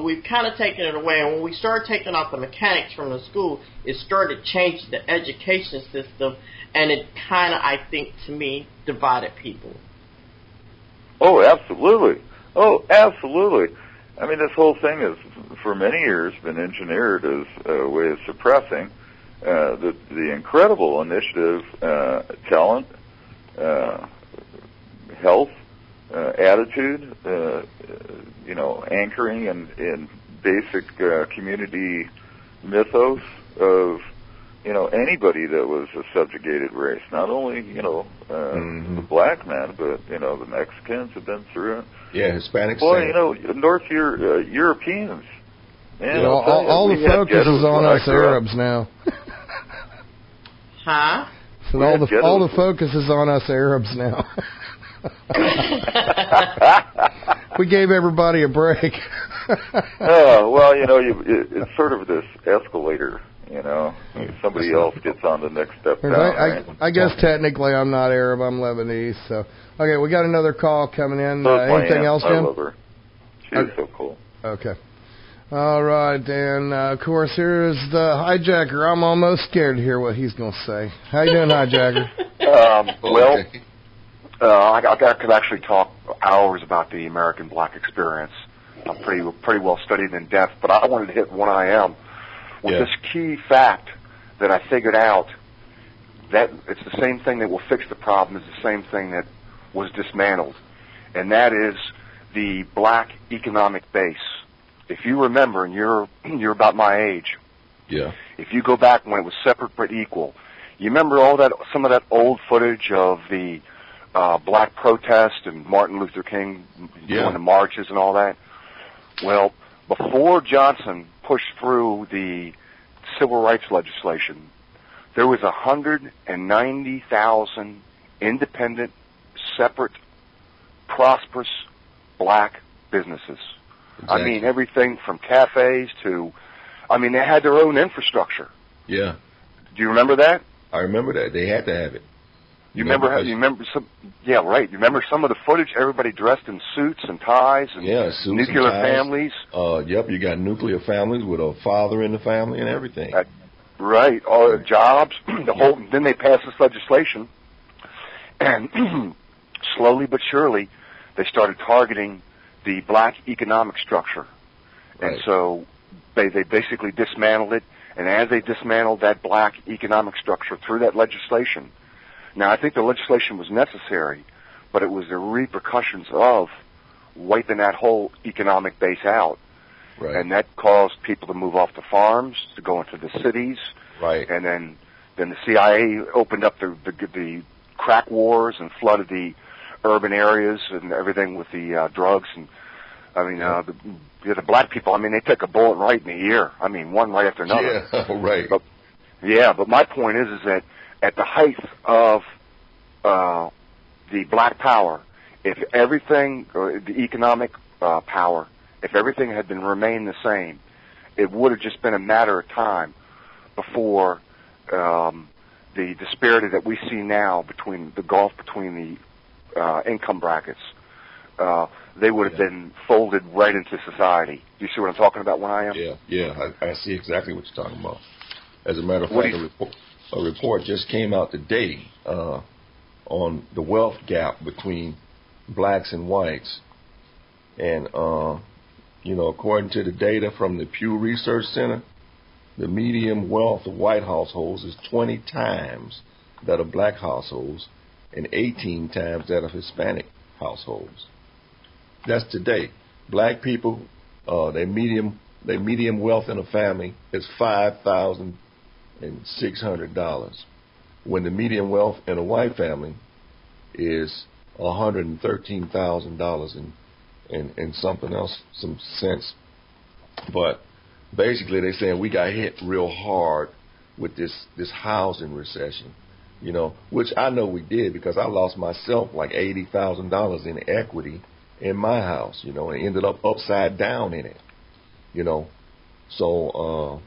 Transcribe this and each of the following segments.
we've kind of taken it away. And when we started taking out the mechanics from the school, it started changing the education system, and it kind of, I think, to me, divided people. Oh, absolutely. Oh, absolutely. I mean, this whole thing has, for many years, been engineered as a way of suppressing the incredible initiative, talent, health, attitude, anchoring in basic community mythos of, anybody that was a subjugated race. Not only, the black man, but, the Mexicans have been through it. Yeah, Hispanics. Boy, Europeans. Man, all the focus is on us Arabs now. Huh? So all the focus is on us Arabs now. We gave everybody a break. Well, it's sort of this escalator. Somebody else gets on the next step down. I guess technically I'm not Arab. I'm Lebanese. So okay, we got another call coming in. Anything else, Jim? I love her. She's so cool. Okay. All right, and of course here's the hijacker. I'm almost scared to hear what he's going to say. How you doing, hijacker? I could actually talk hours about the American black experience. I'm pretty well studied in depth, but I wanted to hit One Iam with this key fact that I figured out, that it's the same thing that will fix the problem as the same thing that was dismantled, and that is the black economic base. If you remember, and you're about my age, if you go back when it was separate but equal, you remember some of that old footage of the black protest and Martin Luther King doing the marches and all that? Well, before Johnson pushed through the civil rights legislation, there was 190,000 independent, separate, prosperous black businesses. Exactly. I mean, everything from cafes to, they had their own infrastructure. Yeah. Do you remember that? I remember that. They had to have it. You remember some? Yeah, right. You remember some of the footage? Everybody dressed in suits and ties and nuclear families. Yep. You got nuclear families with a father in the family and everything. Right. All the jobs. Then they passed this legislation, and slowly but surely, they started targeting the black economic structure, and so they basically dismantled it. And as they dismantled that black economic structure through that legislation. Now, I think the legislation was necessary, but it was the repercussions of wiping that whole economic base out. Right. And that caused people to move off the farms, to go into the cities. Right. And then the CIA opened up the crack wars and flooded the urban areas and everything with the drugs. And, the black people, they took a bullet right in the ear. One right after another. Yeah, right. But my point is that at the height of the black power, if everything, the economic power, if everything had remained the same, it would have just been a matter of time before the disparity that we see now between the gulf between the income brackets, they would have been folded right into society. Do you see what I'm talking about, One Iam? Yeah, I see exactly what you're talking about. As a matter of fact, a report just came out today on the wealth gap between blacks and whites. And, according to the data from the Pew Research Center, the median wealth of white households is 20 times that of black households and 18 times that of Hispanic households. That's today. Black people, their median wealth in a family is $5,600, when the median wealth in a white family is $113,000 and something else, some cents. But basically, they're saying we got hit real hard with this housing recession, which I know we did because I lost myself like $80,000 in equity in my house, and ended up upside down in it, So,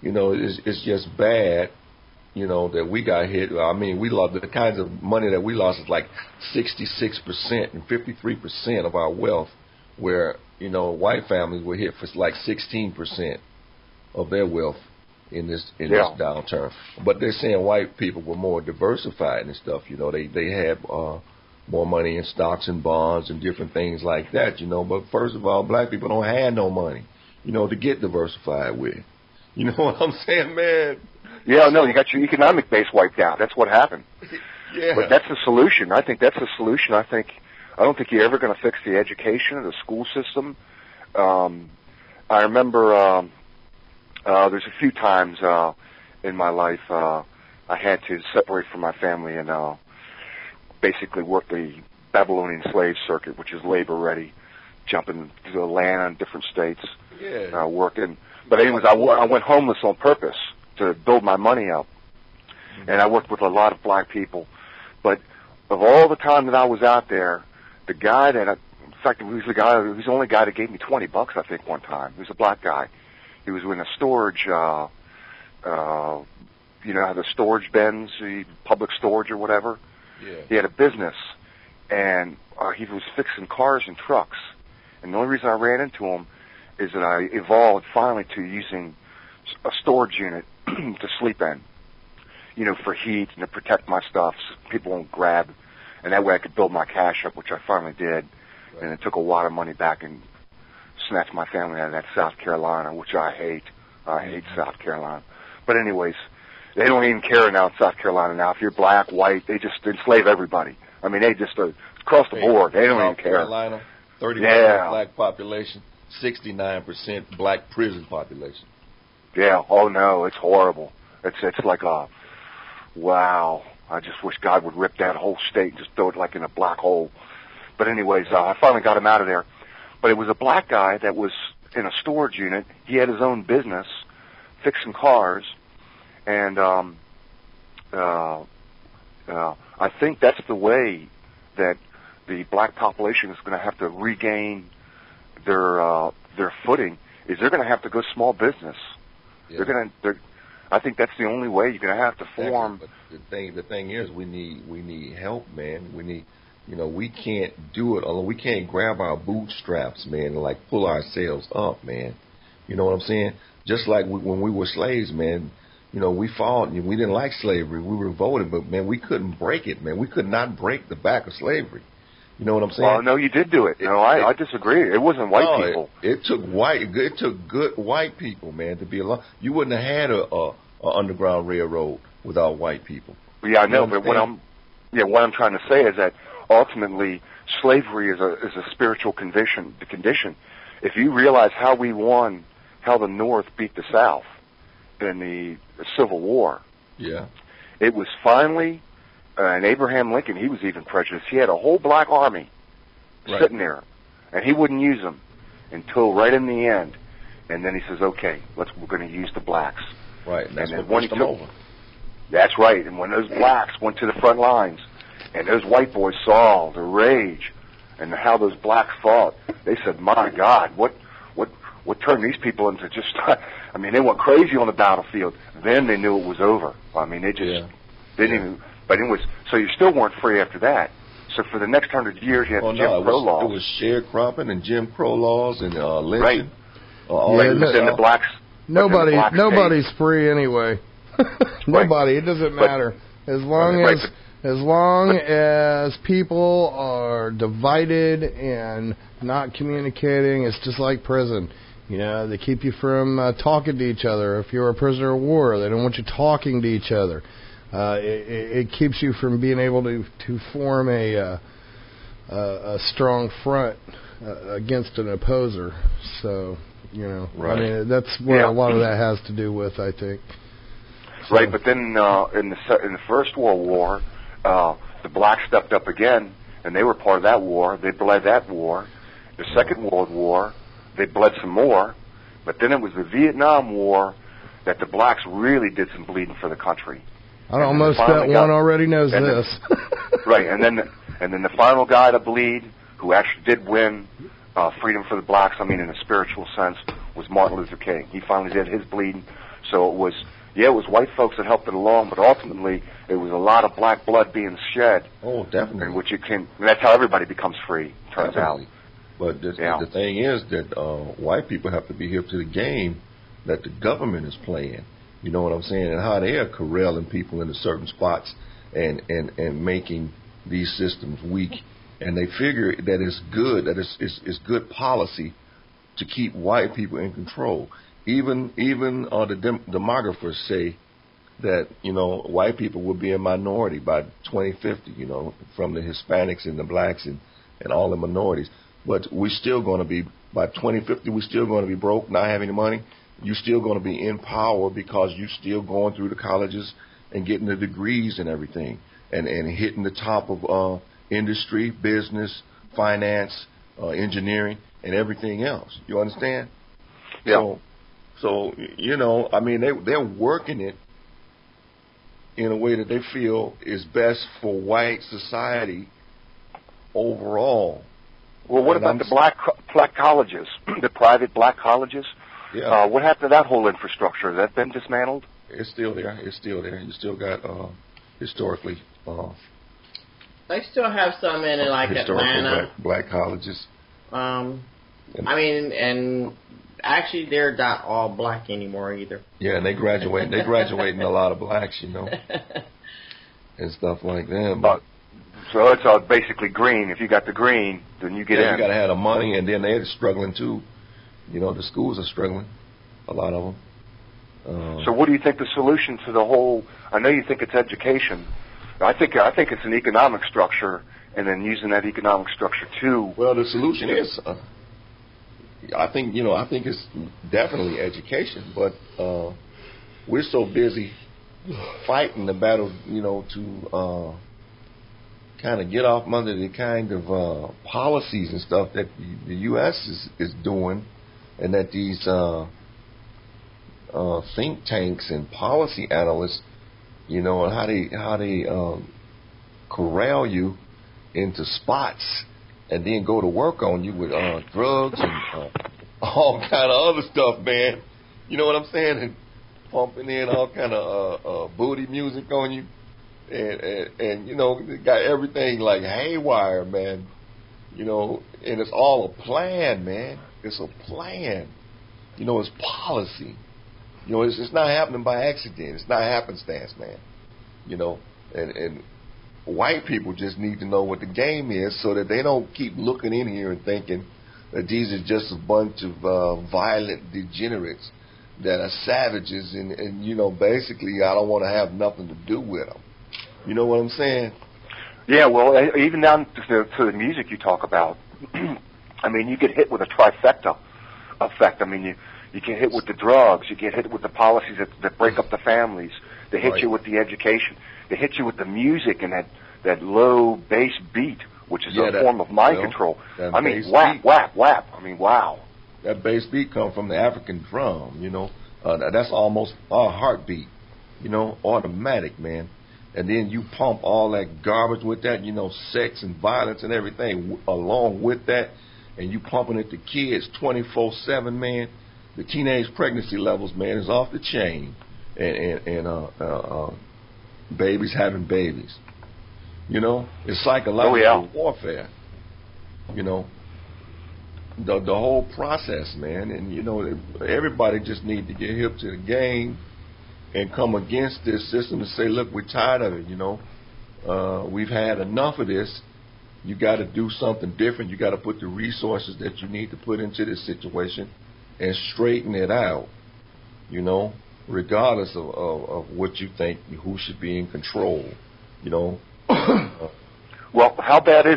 it's just bad, that we got hit. We lost the kinds of money that we lost is like 66% and 53% of our wealth where, you know, white families were hit for like 16% of their wealth in this downturn. But they're saying white people were more diversified and stuff. You know, they had more money in stocks and bonds and different things like that, you know. But first of all, black people don't have no money, you know, to get diversified with. You know what I'm saying, man? Yeah, no, you got your economic base wiped out. That's what happened. Yeah. But that's the solution. I think that's the solution. I don't think you're ever going to fix the education or the school system. I remember there's a few times in my life I had to separate from my family and basically work the Babylonian slave circuit, which is labor ready, jumping to the land in different states, working. But anyways, I went homeless on purpose to build my money up, and I worked with a lot of black people. But of all the time that I was out there, the guy that, in fact, he was the only guy that gave me $20, I think, one time. He was a black guy. He was in a storage, you know, how the storage bins, the public storage or whatever. Yeah. He had a business, and he was fixing cars and trucks. And the only reason I ran into him is that I evolved finally to using a storage unit to sleep in, you know, for heat and to protect my stuff so people won't grab. And that way I could build my cash up, which I finally did. Right. And it took a lot of money back and snatched my family out of that South Carolina, which I hate. I hate South Carolina. But anyways, they don't even care now in South Carolina now. If you're black, white, they just enslave everybody. I mean, they just across the board. They don't even care. South Carolina, 30% black population, 69% black prison population. Yeah. Oh no, it's horrible. It's like a wow. I just wish God would rip that whole state and just throw it like in a black hole. But anyways, I finally got him out of there. But it was a black guy that was in a storage unit. He had his own business, fixing cars, and I think that's the way that the black population is going to have to regain their footing. Is they're going to have to go small business. Yeah. I think that's the only way you're going to have to form. But the thing is, we need help, man. We need, you know, we can't do it alone. We can't grab our bootstraps, man, and like pull ourselves up, man. You know what I'm saying? Just like when we were slaves, man. You know, we fought. We didn't like slavery. We revolted, but man, we couldn't break it, man. We could not break the back of slavery. You know what I'm saying? Well, no, you did do it. No, I disagree. It wasn't white people. It took good white people, man, to be along. You wouldn't have had a underground railroad without white people. Yeah, I know, but what I'm trying to say is that ultimately slavery is a spiritual condition. If you realize how the North beat the South in the Civil War, it was finally. And Abraham Lincoln, he was even prejudiced. He had a whole black army sitting there, and he wouldn't use them until right in the end. And then he says, "Okay, we're going to use the blacks." Right, and that's what pushed them over. That's right. And when those blacks went to the front lines, and those white boys saw the rage and how those blacks fought, they said, "My God, what turned these people into just?" I mean, they went crazy on the battlefield. Then they knew it was over. I mean, they just didn't even. But anyways, so you still weren't free after that. So for the next 100 years, you had Jim Crow laws. It was sharecropping and Jim Crow laws and lynching. Right. The blacks. Nobody's free anyway. Nobody. It doesn't matter. As long as people are divided and not communicating, it's just like prison. You know, they keep you from talking to each other. If you're a prisoner of war, they don't want you talking to each other. It keeps you from being able to form a strong front against an opposer. So, you know, I mean, that's what a lot of that has to do with, I think. So. Right, but then in the First World War, the blacks stepped up again, and they were part of that war. They bled that war. The Second World War, they bled some more, but then it was the Vietnam War that the blacks really did some bleeding for the country. I almost bet one already knows this. Right, and then the final guy to bleed, who actually did win freedom for the blacks, I mean in a spiritual sense, was Martin Luther King. He finally did his bleeding. So it was white folks that helped it along, but ultimately it was a lot of black blood being shed. Oh, definitely. And that's how everybody becomes free, turns out. But the thing is that white people have to be hip to the game that the government is playing. You know what I'm saying? And how they are corralling people into certain spots and making these systems weak. And they figure that it's good, that it's good policy to keep white people in control. Even the demographers say that, you know, white people will be a minority by 2050, you know, from the Hispanics and the blacks and all the minorities. But we're still going to be, by 2050, we're still going to be broke, not having any money. You're still going to be in power because you're still going through the colleges and getting the degrees and everything and hitting the top of industry, business, finance, engineering, and everything else. You understand? Yeah. So you know, I mean, they're working it in a way that they feel is best for white society overall. Well, what about the black colleges, the private black colleges? Yeah. What happened to that whole infrastructure? Has that been dismantled? It's still there. It's still there. You still got historically. They still have some in like Atlanta. Black colleges. I mean, and actually they're not all black anymore either. Yeah, and they graduating a lot of blacks, you know, and stuff like that. But so it's all basically green. If you got the green, then you get in. You got to have the money, and then they're struggling too. You know, the schools are struggling, a lot of them. So what do you think the solution to the whole? I know you think it's education. I think it's an economic structure, and then using that economic structure too. Well, the solution is, I think it's definitely education, but we're so busy fighting the battle, you know, to kind of get off under the kind of policies and stuff that the U.S. is doing, and that these think tanks and policy analysts, you know, and how they corral you into spots and then go to work on you with drugs and all kind of other stuff, man. You know what I'm saying? And pumping in all kind of booty music on you, and you know, got everything like haywire, man. You know, and it's all a plan, man. It's a plan. You know, it's policy. You know, it's not happening by accident. It's not happenstance, man. You know, and white people just need to know what the game is so that they don't keep looking in here and thinking that these are just a bunch of violent degenerates that are savages and you know, basically I don't want to have nothing to do with them. You know what I'm saying? Yeah, well, even down to the music you talk about, I mean, you get hit with a trifecta effect. I mean, you get hit with the drugs, you get hit with the policies that break up the families, they hit you with the education, they hit you with the music and that low bass beat, which is a form of mind control. I mean, whap, whap, whap. I mean, wow. That bass beat comes from the African drum, you know. That's almost our heartbeat, you know, automatic, man. And then you pump all that garbage with that, you know, sex and violence and everything along with that, and you pumping it to kids 24/7, man. The teenage pregnancy levels, man, is off the chain, and babies having babies. You know, it's psychological warfare. You know, the whole process, man, and you know, everybody just need to get hip to the game and come against this system and say, look, we're tired of it, you know. We've had enough of this. You got to do something different. You got to put the resources that you need to put into this situation and straighten it out, you know, regardless of what you think, who should be in control, you know. Well, how bad is